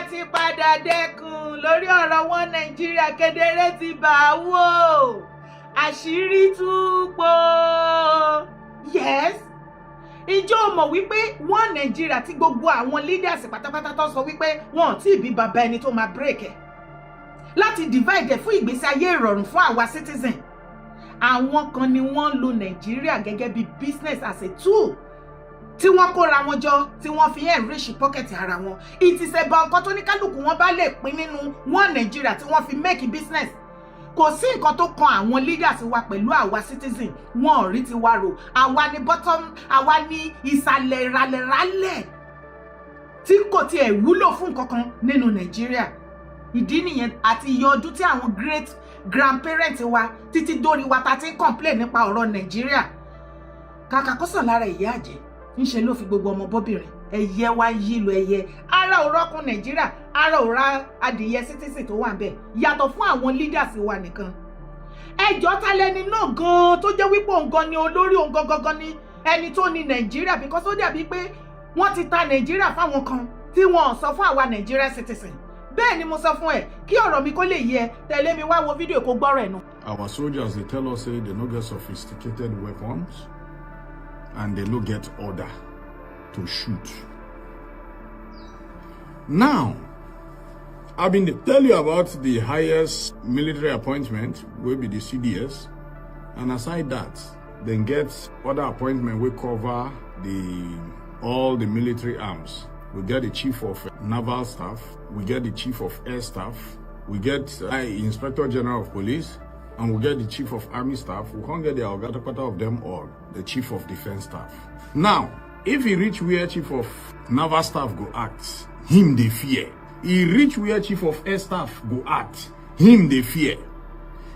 ti padà dẹ́kun lórí ọ̀rọ̀ wọn Nàìjíríà kedere ti bà wò. Àṣírí tú pọ̀. Yes. Ìjọ mọ̀ wípé wọ́n Nàìjíríà tí gbogbo àwọn leaders pátápátá tó sọ wípé wọ́n ti bí bàbá ẹni tó máa break ẹ̀. Láti divide fún ìgbésí ayé ìrọ̀rùn fún àwa citizen. Àwọn kan ni wọ́n lo Nàìjíríà gẹ́gẹ́ bí business as a tool. Tí wọ́n kóra wọn jọ, tí wọ́n fi enrich pocket ara wọn. It is about nǹkan tó ní kálukú wọn bá lè pín nínú wọn Nàìjíríà tí wọ́n fi make business. Kò sí nǹkan tó kan àwọn leaders wa pẹ̀lú àwa citizen. Wọ́n rí ti wa rò. Àwa ni bottom, àwa ni ìsàlẹ̀ ìràlẹ̀ tí kò tiẹ̀ wúlò fún nǹkan kan nínú Nàìjíríà. Ìdí nìyẹn àti iye ọdún tí àwọn great grandparents wa títí dórí wa ta ti ń complain nípa ọ̀rọ̀ Nàìjíríà. Kàkà kó sàn lára ìyá àjẹ́. Ńṣe ló fi gbogbo ọmọ bọ́bìnrin ẹyẹ wá yílo ẹyẹ ara òrọ́kùn Nàìjíríà ara òra adìyẹ citizen tó wà ńbẹ̀ yàtọ̀ fún àwọn leaders wa nìkan. Ẹjọ́ ta lẹni náà gan tó jẹ́ wípé òun gan ni olórí òun gangan ni ẹni tó ní Nàìjíríà because ó dàbí pé wọ́n ti ta Nàìjíríà fáwọn kan tí wọ́n sọ fún àwa Nàìjíríà citizen. Bẹ́ẹ̀ ni mo sọ fún ẹ kí ọ̀rọ̀ mi kó lè yé tẹ̀lé mi wá wo fídíò kó gbọ́rọ̀ ẹ̀ nù. Our soldiers, they tell us say they no get sophisticated weapons and they no get order to shoot. Now, I've been to tell you about the highest military appointment, will be the CDS, and aside that, then get other appointment we cover all the military arms. We get the chief of naval staff, we get the chief of air staff, we get inspector general of police, and we get the chief of army staff. We can't get the Ogata of them all, the chief of defense staff. Now, if he reach where chief of naval staff go act, him they fear. He reach where chief of air staff go act, him they fear.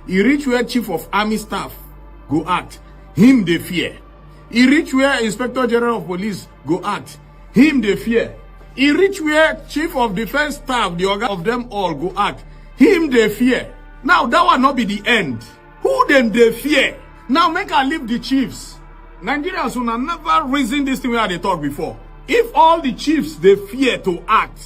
He reach where chief of army staff go act, him they fear. He reach where inspector general of police go act, him they fear. He reach where chief of defense staff, the organ of them all go act, him they fear. Now that will not be the end. Who them they fear? Now make I leave the chiefs. Nigerians will never reason this thing where they talk before. If all the chiefs they fear to act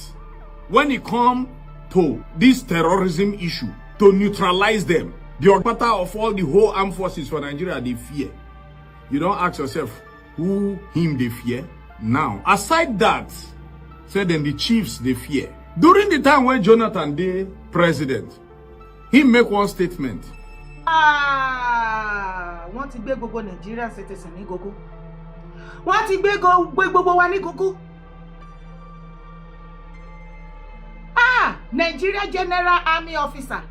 when it come to this terrorism issue, to neutralize them, the order of all the whole armed forces for Nigeria they fear. You don't ask yourself who him they fear. Now, aside that, say then the chiefs they fear. During the time when Jonathan the president, he make one statement. Wọ́n ti gbé gbogbo Nigerian citizen ní gogo. Wọ́n ti gbé gbogbo wa ní gogo. Nigeria General Army Officer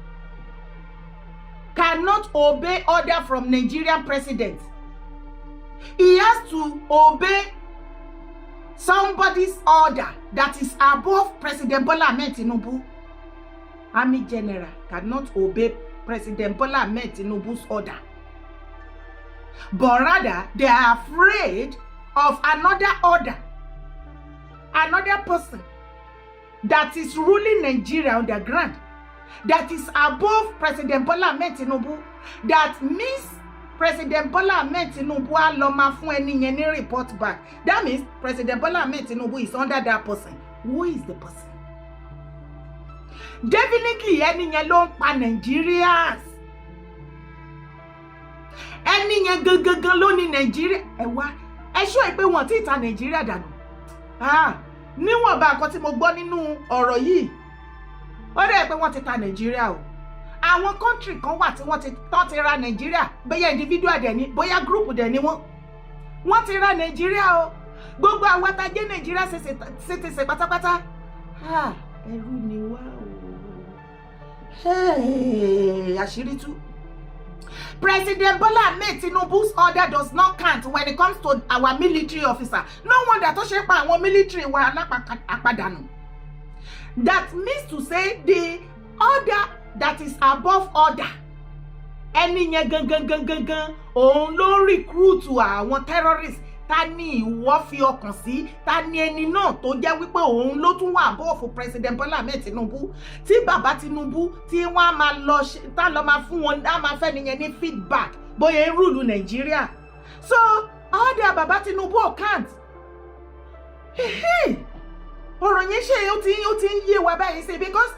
cannot obey order from Nigerian president. He has to obey somebody's order that is above President Bola Ahmed Tinubu. Army General cannot obey President Bola Ahmed Tinubu's order. But rather, they are afraid of another order, another person that is ruling Nigeria on the ground, that is above President Bola Ahmed Tinubu, that means President Bola Ahmed Tinubu a lọ máa fún eniyan ní report back. That means President Bola Ahmed Tinubu is under that person. Who is the person? Definitely eniyan ló ń pa Nigerians. Eniyan gangan ló ní Nigeria. Ẹ wá, ẹ sure pé wọ́n ti ta Nigeria dànù. Níwọ̀n bá nǹkan tí mo gbọ́ nínú ọ̀rọ̀ yìí, ó dẹ̀ pé wọ́n ti ta Nigeria o. Àwọn country kan wà tí wọ́n ti ra Nigeria, bóyá individual dẹ̀ ni, bóyá group dẹ̀ ni wọ́n ti ra Nigeria o. Gbogbo àwọn tá jẹ́ Nigeria citizen pátápátá. Ẹrú ni wá o. Àṣírí tú. President Bola Ahmed Tinubu's order does not count when it comes to our military officer. No wonder tó ṣe pa àwọn military wa alápàdánù. That means to say the order that is above order. Eniyan gangan òun ló recruit àwọn terrorists. Ta ni ìwọ fi ọkàn sí? Ta ni ẹni náà tó jẹ́ wípé òun ló tún wà above President Bola Ahmed Tinubu? Tí bàbá Tinubu tí wọ́n máa lọ tá lọ máa fún wọn á máa fẹ́ nìyẹn ní feedback bóyá ń rúlu Nàìjíríà. So order bàbá Tinubu ò count. ọ̀rọ̀ yẹn ṣe ó ti ń yé wa báyìí sí because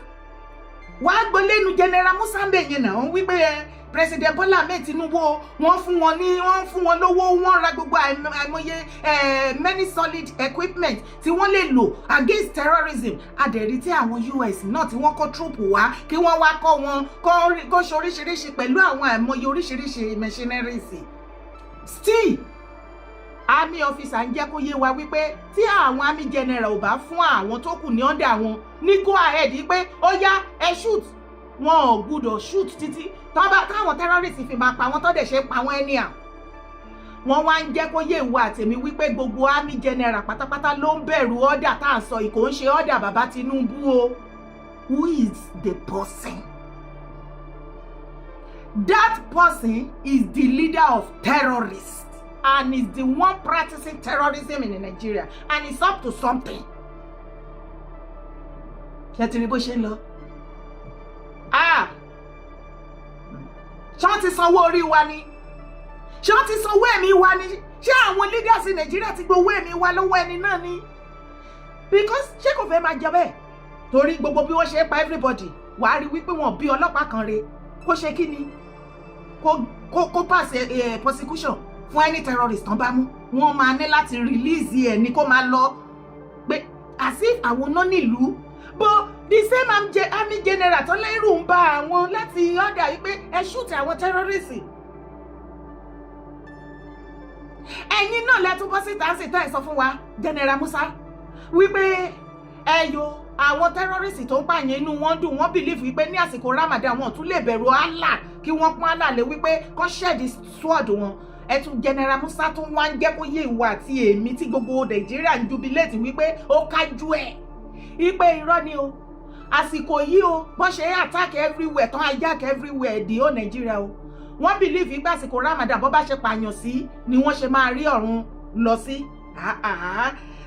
wàá gbọ́ lẹ́nu General Musa yẹn náà wípé President Bola Ahmed Tinubu wọ́n fún wọn lówó, wọ́n ra gbogbo àìmọye many solid equipment tí wọ́n lè lò against terrorism. Adẹ̀rí tí àwọn US náà tí wọ́n kó troop wá kí wọ́n wá kọ́ wọn kó ṣe oríṣiríṣi pẹ̀lú àwọn àìmọye oríṣiríṣi machineries. Still army officer ń jẹ́ kó yé wa wípé tí àwọn army general ò bá fún àwọn tó kù ní under àwọn ní go ahead pé ó yá ẹ shoot, wọn ò gbúdọ̀ shoot títí táwọn terrorist fi máa pa wọn tó dẹ̀ ṣe pa wọn eniyan. Wọ́n wá ń jẹ́ kó yé ìwọ àtèmi wípé gbogbo army general pátápátá ló ń bẹ̀rù order tá à ń sọ ìkò ń ṣe order bàbá Tinubu o. Who is the person? That person is the leader of terrorists and is the one practicing terrorism in Nigeria, and it's up to something. Ṣé ti rí bó ṣe ń lọ? Ṣé wọ́n ti sanwó orí wa ni? Ṣé wọ́n ti sanwó ẹ̀mí wa ni? Ṣé àwọn leaders in Nigeria ti gbowó ẹ̀mí wa lọ́wọ́ ẹni náà ni? Because ṣé kò fẹ́ máa jẹ bẹ́ẹ̀? Torí gbogbo bí wọ́n ṣe pa everybody, wàá rí wípé wọ́n bí ọlọ́pàá kan re kó ṣe kí ni? Kó pass prosecution fún any terrorist tán bá mú. Wọ́n máa ní láti release ẹ̀ ní kó máa lọ pé as if àwọn náà nílùú. But the same army general tó lẹ́rù ń bá àwọn láti order wípé ẹ shoot àwọn terrorists. Ẹ̀yin náà lẹ́tún bọ́ síta sí tá ẹ̀ sọ fún wa General Musa wípé ẹ̀yọ àwọn terrorists tó ń pààyàn inú wọn dùn, wọ́n believe wípé ní àsìkò Ramadan wọn tún lè bẹ̀rù Allah kí wọ́n pọ́n Allah lé wípé kó shed sword wọn. Ẹ̀tún General Musa tún wá ń jẹ́ kó yé ìwà àti èmi tí gbogbo Nàìjíríà ń jubilate wípé ó kájú ẹ̀ wípé irọ́ ni o. Àsìkò yìí o bọ́n ṣe attack everywhere tán hijack everywhere the whole Nigeria o. Wọ́n believe wípé àsìkò Ramadan bọ́ bá ṣe pààyàn sí ni wọ́n ṣe máa rí ọ̀run lọ sí.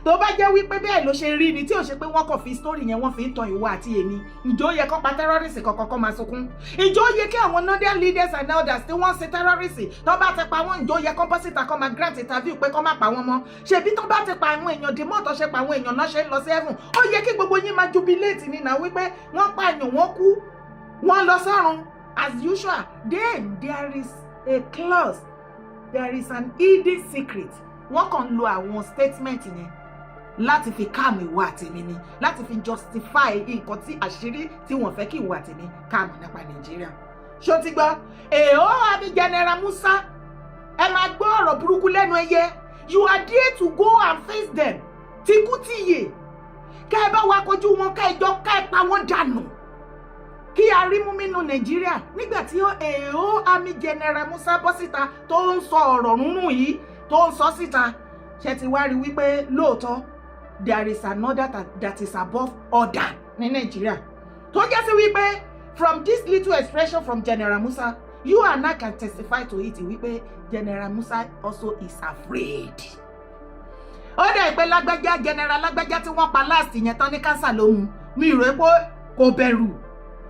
Tó bá jẹ́ wípé bẹ́ẹ̀ ló ṣe rí ni tí ò ṣe pé wọ́n kàn fi story yẹn wọ́n fi ń tan ìwọ àti èmi. Ǹjọ́ yẹ kó pa terrorist kankan máa sunkún? Ǹjọ́ yẹ kí àwọn northern leaders and elders tí wọ́n ṣe terrorist tó bá ti pa wọ́n, ǹjọ́ yẹ kó bọ́ síta kó máa grant interview pé kó má pa wọ́n mọ́? Ṣebí tó bá ti pa àwọn èèyàn dè mọ́ tó ṣe pa àwọn èèyàn náà ṣe ń lọ sí heaven. Ó yẹ kí gbogbo yín máa jubilate ni náà wípé wọ́n pààyàn, wọ́n kú, wọ́n lọ sọ́run as usual. Then there is a clause, there is an hidden secret. Wọ́n kàn lo àwọn statement yẹn láti fi káàmù ìwọ àtèmi ni, láti fi justify nǹkan tí àṣírí tí wọ́n fẹ́ kí ìwọ àtèmi káàmù nípa Nàìjíríà. Ṣó ti gbọ́? Àbí General Musa, ẹ máa gbọ́ ọ̀rọ̀ burúkú lẹ́nu ẹyẹ. You are there to go and face them. Tikútìyè. Ká ẹ bá wa kojú wọn, ká ẹ pa wọ́n dànù. Kí a rí mú nínú Nàìjíríà nígbà tí Army General Musa bọ́ síta tó ń sọ ọ̀rọ̀ rúnrún yìí, tó ń sọ síta. Ṣé ti wá rí wípé lóòótọ́ there is another that is above order ní Nigeria. Tó jẹ́ sí wípé from this little expression from General Musa, you and I can testify to it wípé General Musa also is afraid. Ó dẹ̀ pé lágbájá General lágbájá tí wọ́n pa last yẹn tán ní cancer ló mú, mi rò pé kò bẹ̀rù.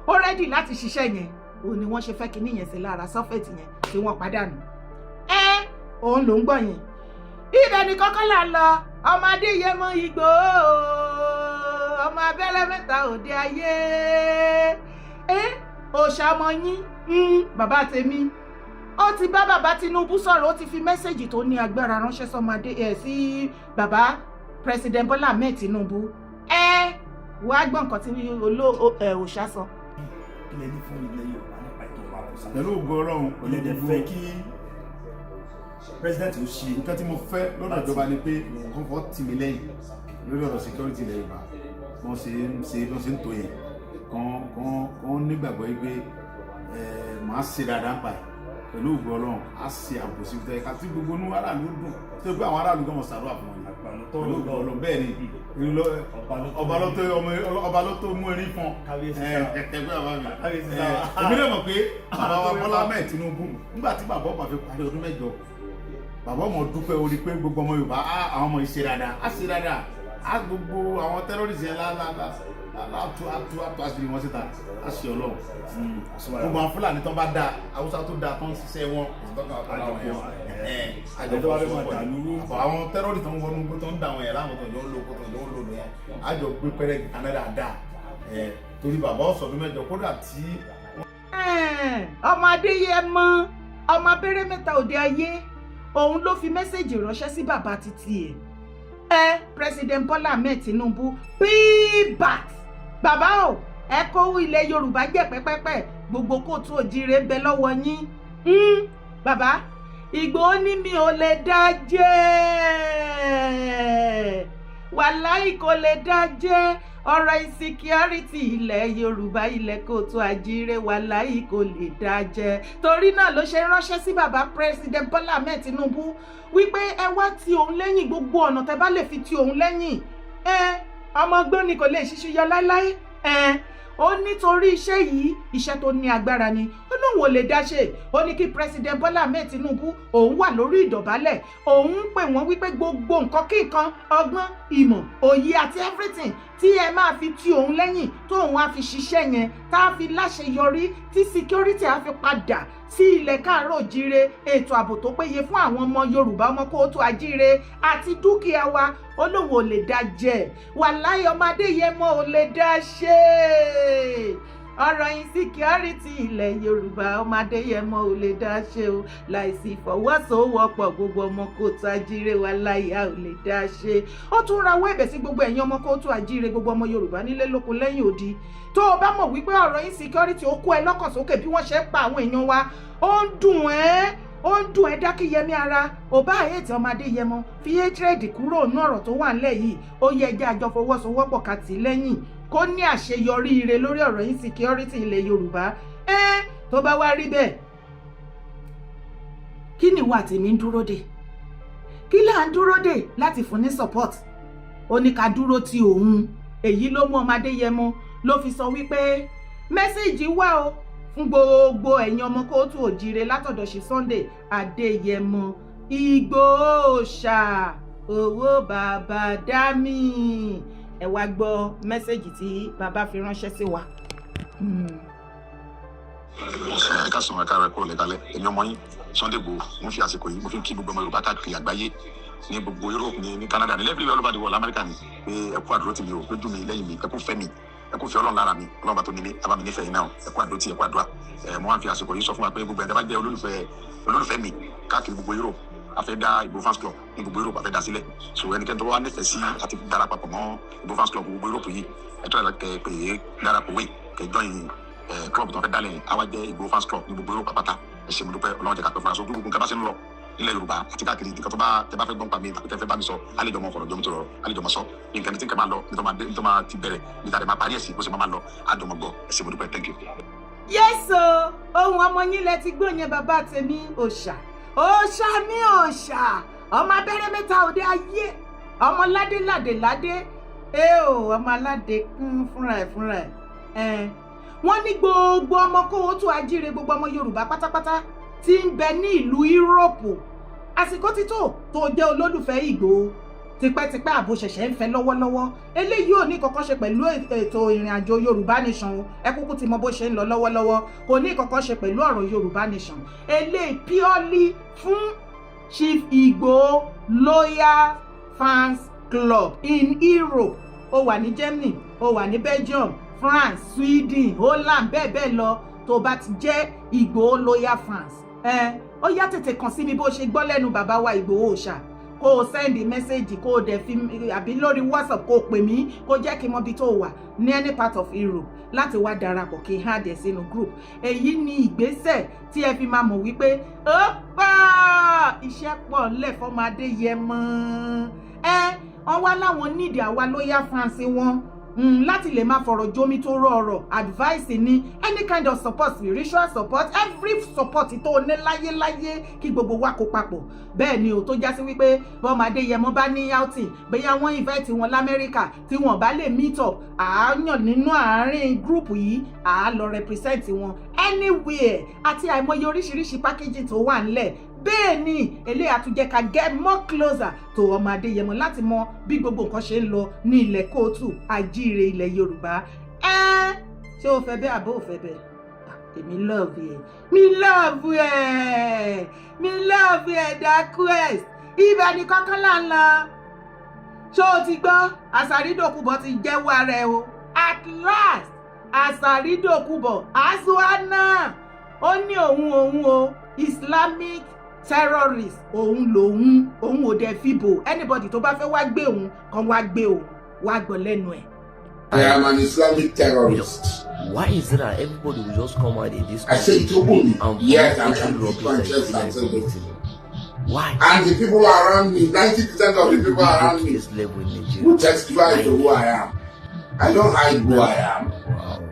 Ó ready láti ṣiṣẹ́ yẹn. Ó ní wọ́n ṣe fẹ́ Kini yẹn sí lára suffet yẹn tí wọ́n pàdánù. Òun ló ń gbọ́ yẹn. Ibẹ̀ ni kọ́kọ́ là ń lọ. Ọmọdé yẹ mọ Igboho, ọmọ abẹ́rẹ́ mẹ́ta òde ayé. Òòṣà ọmọ yín, bàbá tèmi, ó ti bá bàbá Tinubu sọ̀rọ̀, ó ti fi mẹ́sẹ̀jì tó ní agbára ránṣẹ́ sọmọdé sí bàbá President Bola Ahmed Tinubu. Wàá gbọ́ nǹkan tí òòṣà sọ. Ilé ní fún ilé Yorùbá nípa ètò ọba àkọsà. Pẹ̀lú ògo Ọlọ́run, Ilé fẹ́ kí president ó ṣe nǹkan tí mo fẹ́ lọ́dọ̀ ìjọba ni pé wọ́n fọ́ tì mí lẹ́yìn lórí ọ̀rọ̀ security ilẹ̀ Yorùbá. Wọ́n ṣe ń tó yẹn kan nígbàgbọ́ yìí pé màá ṣe dáadáa pa ẹ̀ pẹ̀lú ògo Ọlọ́run. Á ṣe àbòsí tẹ ká tí gbogbo inú aráàlú dùn tó gbé àwọn aráàlú gan mọ̀ ṣàdúrà fún wọn pẹ̀lú ògo Ọlọ́run. Bẹ́ẹ̀ ni ọba ló tó mú erin fún ẹgbẹ́ bàbá mi. Èmi náà mọ̀ pé bàbá wa Bọ́lá Ahmed Tinubu nígbà tí bàbá ọba fi parí ọdún 8, bàbá ọmọ dúpẹ́ orí pé gbogbo ọmọ Yorùbá àwọn ọmọ ìṣe dáadáa, á ṣe dáadáa, á gbogbo àwọn terrorist yẹn látú àṣírí wọn síta, á ṣe Ọlọ́run. Gbogbo àwọn Fúlàní tán bá dáa, Haúsá tó dáa tán ṣiṣẹ́ wọn. àjọ wa fẹ́ máa dà lúrú. àwọn tẹ́rọ̀lì tó ń wọnú gbó tó ń dà wọn yẹn láwọn tó ń jọ ń lò yẹn àjọ gbé pẹ́rẹ́ Canada dà torí bàbá ọ̀sọ̀dún mẹ́jọ kódà tí. ọmọ Adéyẹmọ ọmọ abẹ́rẹ́ mẹ́ta òde ayé òun ló fi mẹ́sẹ̀jì ránṣẹ́ sí bàbá títí President Bola Ahmed Tinubu pbat bàbá o ẹ kó ilẹ̀ Yorùbá jẹ́ pẹ́pẹ́pẹ́ gbogbo kóòtù òjìrè bẹ lọ́wọ́ yín bàbá Ìgbòho ní mi ò lè dá jẹ́ wàláì kò lè dá jẹ́ ọ̀rọ̀ insecurity ilẹ̀ Yorùbá ilẹ̀ kóòtù àjíire wàláì kò lè dá jẹ́ torí náà ló ṣe ránṣẹ́ sí bàbá President Bola Ahmed Tinubu wípé ẹ wá ti òun lẹ́yìn gbogbo ọ̀nà tẹ́ bá lè fi ti òun lẹ́yìn ọmọ ọgbọ́n ni kò lè ṣíṣú yọ láéláé ó nítorí iṣẹ́ yìí iṣẹ́ tó ní agbára ni ó lóun ò lè dá ṣe ó ní kí President Bola Ahmed Tinubu òun wà lórí ìdọ̀bálẹ̀ òun ń pè wọ́n wípé gbogbo nǹkan kí nǹkan ọgbọ́n ìmọ̀ òye àti everything tí ẹ máa fi ti òun lẹ́yìn tó òun á fi ṣiṣẹ́ yẹn tá a fi láṣeyọrí tí security á fi padà sí ilẹ̀ káàárọ̀ òjíire ètò ààbò tó péye fún àwọn ọmọ Yorùbá ọmọ kóòtù àjíire àti dúkìá wa ó lóun ò lè dá jẹ wàláhì ọmọ Adéyẹmọ ò lè dá ṣe ọ̀rọ̀ insecurity ilẹ̀ Yorùbá ọmọ Adéyẹmọ ò lè dá ṣe o láìsí ìfọwọ́sowọ́pọ̀ gbogbo ọmọ kóòtù àjíire wàláhì a ò lè dá ṣe ó tún rawọ́ ẹ̀bẹ̀ sí gbogbo ẹ̀yin ọmọ kóòtù àjíire gbogbo ọmọ Yorùbá nílé lóko lẹ́yìn odi tó o bá mọ̀ wípé ọ̀rọ̀ insecurity ó kó ẹ lọ́kàn sókè bí wọ́n ṣe ń pa àwọn èèyàn wa ó ń dùn ẹ́ dákíyẹmí ara ò bá ètò ọmọ Adéyẹmọ fi hatred kúrò nínú ọ̀rọ̀ tó wà ńlẹ̀ yìí ó yẹ ẹjẹ́ àjọ fọwọ́sowọ́pọ̀ ká tì í lẹ́yìn kó ní àṣeyọrí ire lórí ọ̀rọ̀ insecurity ilẹ̀ Yorùbá tó bá wá rí bẹ́ẹ̀ kí ni wà tèmi ń dúró dè kí là ń dúró dè láti fún ní support ó ní ká dúró ti òun èyí ló mú ọmọ Adéyẹmọ ló fi sọ wípé mẹ́sẹ̀jì wà o fún gbogbo ẹ̀yin ọmọ kóòtù òjíire látọ̀dọ̀ sí Sunday Adéyẹmọ Ìgbòho ṣá owó bàbá dámì ẹ wá gbọ́ mẹ́sẹ̀jì tí bàbá fi ránṣẹ́ sí wa. ẹ̀ka sọ̀rọ̀ ẹ̀ka rẹ̀ kúrò lẹ́kalẹ̀ ẹ̀yin ọmọ yín Sunday Igboho mo fi àsìkò yìí mo fi ń kí gbogbo ọmọ Yorùbá káàkiri àgbáyé ní gbogbo Europe ní Canada ní lẹ́bìrì all over the world America ní pé ẹ kú àdúró tì mí o lójú mi lẹ́yìn mi ẹ kú fẹ́ mi ẹ kú fi Ọlọ́run lára mi Ọlọ́run bá tó ní mi abá mi nífẹ̀ẹ́ yín náà ẹ kú àdúró tì ẹ kú àdúrà mo wá ń fi àsìkò yìí sọ fún wa pé gbogbo ẹ̀ bá jẹ́ olólùfẹ́ mi káàkiri gbogbo Europe a fẹ́ dá Igboho fans club ní gbogbo Europe a fẹ́ dá sílẹ̀ so ẹnikẹ́ni tó wá nífẹ̀ẹ́ sí àti darapọ̀ mọ́ Igboho fans club gbogbo Europe yìí ẹ tó yẹ kẹ́ pé darapọ̀ wé kẹ́ join club tó fẹ́ dálẹ̀ yìí àwa jẹ́ Igboho fans club ní gbogbo Europe pátá ẹ ṣé mo dúpẹ́ Ọlọ́run jẹ́ ká pẹ́ fún wa so gbogbo nǹkan bá ṣe ń lọ nílẹ̀ Yorùbá àti káàkiri nǹkan tó bá tẹ bá fẹ́ gbọ́n pa mi àti tẹ fẹ́ bá mi sọ àlejò ọmọ ọ̀rọ̀ jọmọ tó rọrọ àlejò ọmọ sọ nǹkan ní tí nǹkan máa lọ nítorí máa ti bẹ̀rẹ̀ níta rẹ̀ máa parí ẹ̀sìn bó ṣe máa lọ àjọmọ gbọ́ ẹ ṣé mo dúpẹ́ thank you. yẹ́sọ ohun ọmọ yín lẹ ti gbọ́ yẹn bàbá tèmi òòṣà mi òòṣà ọmọ abẹ́rẹ́ mẹ́ta òde ayé ọmọ ládé ọmọ aládé kún fúnra ẹ̀ wọ́n ní gbogbo ọmọ kóòtù àjíire gbogbo ọmọ Yorùbá pátápátá tí ń bẹ ní ìlú Yúróòpù àsìkò ti tó jẹ́ olólùfẹ́ Ìgbòho tipẹ́tipẹ́ àbò ṣẹ̀ṣẹ̀ ń fẹ́ lọ́wọ́lọ́wọ́ eléyìí ò ní kankan ṣe pẹ̀lú ètò ìrìn àjò Yorùbá Nation ẹ kúkú ti mọ bó ṣe ń lọ lọ́wọ́lọ́wọ́ kò ní kankan ṣe pẹ̀lú ọ̀rọ̀ Yorùbá Nation eléyìí purely fún Chief Igboho Loyal Fans Club in Europe ó wà ní Germany ó wà ní Belgium France Sweden Holland bẹ́ẹ̀ lọ tó bá ti jẹ́ Igboho Loyal Fans ó yá tètè kàn sí mi bó ṣe gbọ́ lẹ́nu bàbá wa Ìgbòho ṣá kó o send message kó o dẹ̀ fi àbí lórí WhatsApp kó o pè mí kó jẹ́ kí n mọ ibi tó wà ní any part of Europe láti wá darapọ̀ kí n há dẹ̀ sínú group èyí ni ìgbésẹ̀ tí ẹ fi máa mọ̀ wípé ó pa iṣẹ́ pọ̀ ńlẹ̀ fọ́mọ Adéyẹmọ wọ́n wá láwọn nídìí àwa Loyal Fans wọn láti lè máa fọ̀rọ̀ jómi tó rọrọ̀ advice ní any kind of support spiritual support every support tó ní láyé kí gbogbo wa kó papọ̀ bẹ́ẹ̀ ni ò tó já sí wípé bọ́mọ Adéyẹmọ bá ní outing bóyá wọ́n invite wọn l'Amẹ́ríkà tí wọ́n bá lè meet up àáyàn nínú àárín group yìí àá lọ represent wọn anywhere àti àìmọye oríṣiríṣi packaging tó wà ńlẹ̀ bẹ́ẹ̀ ni eléyìí àtúnjẹ́ ká get more closer tó ọmọ Adéyẹmọ láti mọ bí gbogbo nǹkan ṣe ń lọ ní ilẹ̀ kóòtù àjíire ilẹ̀ Yorùbá ṣé o fẹ́ bẹ́ẹ̀ àbó o fẹ́ bẹ́ẹ̀ èmi love ẹ mi love ẹ that quest ibẹ̀ ni kankan là ń lọ ṣó o ti gbọ́ Asari Dokubo ti jẹ́wọ́ ara ẹ o at last Asari Dokubo azuana ó ní òun o Islamic terrorist òun lòun ò dẹ̀ fìbò anybody tó bá fẹ́ wá gbé òun kan wá gbé òun wá gbọ́ lẹ́nu ẹ̀. I am an Islamic terrorist. Why is it that everybody will just come out in this I say it openly. Yes, I'm rubbish. Why? And the people around me, 90% of the people around me, who testify to who I am. I don't hide who I am. Wow.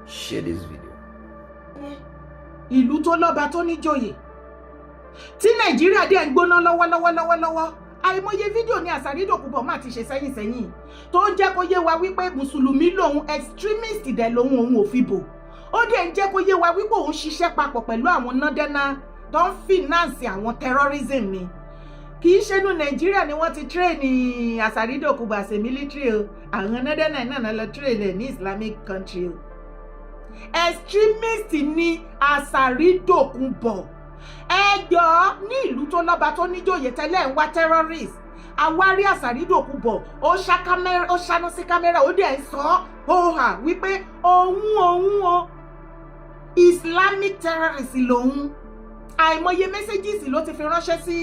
Share this video. Ìlú tó lọ́ba tó níjòyè. Tí Nàìjíríà dé ń gbóná lọ́wọ́. Àìmọye fídíò ní Asari Dokubo máa ti ṣe sẹ́yìn tó jẹ́ kó yé wa wípé mùsùlùmí lòun extremist dẹ̀ lòun òun ò fìbò. Ó dẹ̀ ń jẹ́ kó yé wa wípé òun ṣiṣẹ́ papọ̀ pẹ̀lú àwọn nọ́dẹ́nà tó ń finance àwọn terrorism ni. Kì í ṣe inú Nàìjíríà ni wọ́n ti train Asari Dokubo as a military o. Àwọn nọ́dẹ́nà náà lọ train ní Islamic country o. Extremist ni Asari Dokubo. Ẹjọ́ ní ìlú tó lọ́ba tó níjòyè tẹ́lẹ̀ ń wá terrorist àwárí Asari Dokubo ó ṣáná sí kámẹ́rà ó dẹ̀ ń sọ ó hà wípé òun o Islamic terrorist lòun. Àìmọye messages ló ti fi ránṣẹ́ sí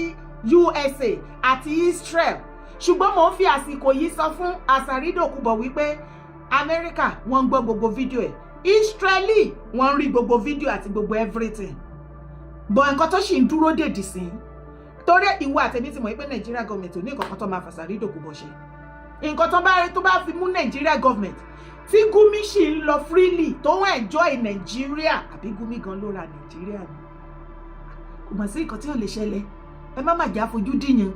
USA àti Israel ṣùgbọ́n mò ń fi àsìkò yìí sọ fún Asari Dokubo wípé Amẹ́ríkà wọ́n ń gbọ́ gbogbo fídíò ẹ̀ Israeli wọ́n ń rí gbogbo fídíò àti gbogbo everything. But nǹkan tó ṣì ń dúró dèdì sí torí ìwọ àtẹ̀mí ti mọ̀ pé Nigeria government ò ní nǹkan kan tó máa fàṣàrí Dokubo ṣe nǹkan tó bá fi mú Nigeria government tí Gumi ṣì ń lọ freely tó ń enjoy Nigeria àbí Gumi gan ló ra Nigeria ni kò mọ̀ sí nǹkan tí ò lè ṣẹlẹ̀ ẹ má jẹ́ àfojú dìyàn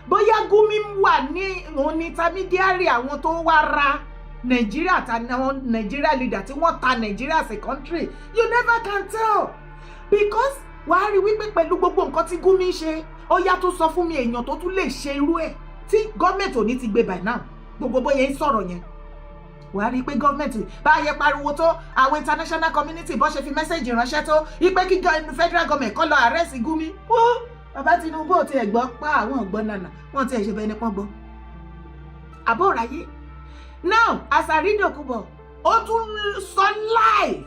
bóyá Gumi wà ní òun intermediary àwọn tó wá ra Nigeria àtàwọn Nigeria leader tí wọ́n ta Nigeria as a country you never can tell because wàá rí wípé pẹ̀lú gbogbo nǹkan tí Gumi ṣe ó yá tó sọ fún mi èèyàn tó tún lè ṣe irú ẹ̀ tí gọ́ọ̀mẹ̀ntì ò ní ti gbé by now gbogbo bóyá ń sọ̀rọ̀ yẹn wàá rí pé gọ́ọ̀mẹ̀ntì báyẹ pariwo tó àwọn international community bó ṣe fi mẹ́sẹ̀gì ránṣẹ́ tó wípé kí federal government kọ́ lọ arrest Gumi ó bàbá Tinubu ò tiẹ̀ gbọ́ pa àwọn ọ̀gbọ́n nànà wọ́n tiẹ̀ ṣe bẹ́ẹ̀ ní pọ́n gbọ́ àbọ̀ ráyé. Now, Asari Dokubo, ó tún sọ live.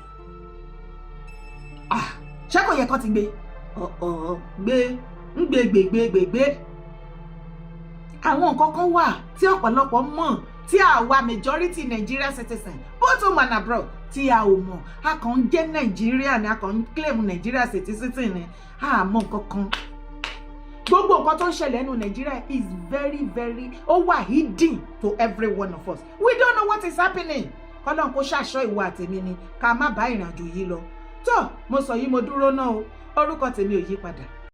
Ṣé kò yẹ kó ti gbé? Gbé. Àwọn nǹkan kan wà tí ọ̀pọ̀lọpọ̀ mọ̀ tí àwa majority Nigeria citizen, both home and abroad, tí a ò mọ̀. A kàn ń jẹ́ Nigeria ni a kàn ń claim Nigeria citizen ni. A mọ̀ nǹkan kan. Gbogbo nǹkan tó ń ṣẹlẹ̀ nínú Nigeria is very ó wà hidden to every one of us. We don't know what is happening. Ọlọ́run kó ṣàṣọ ìwọ àtèmi ni ká má bá ìrìn àjò yìí lọ. Tó mo sọ yìí mo dúró náà o orúkọ tèmi ò yí padà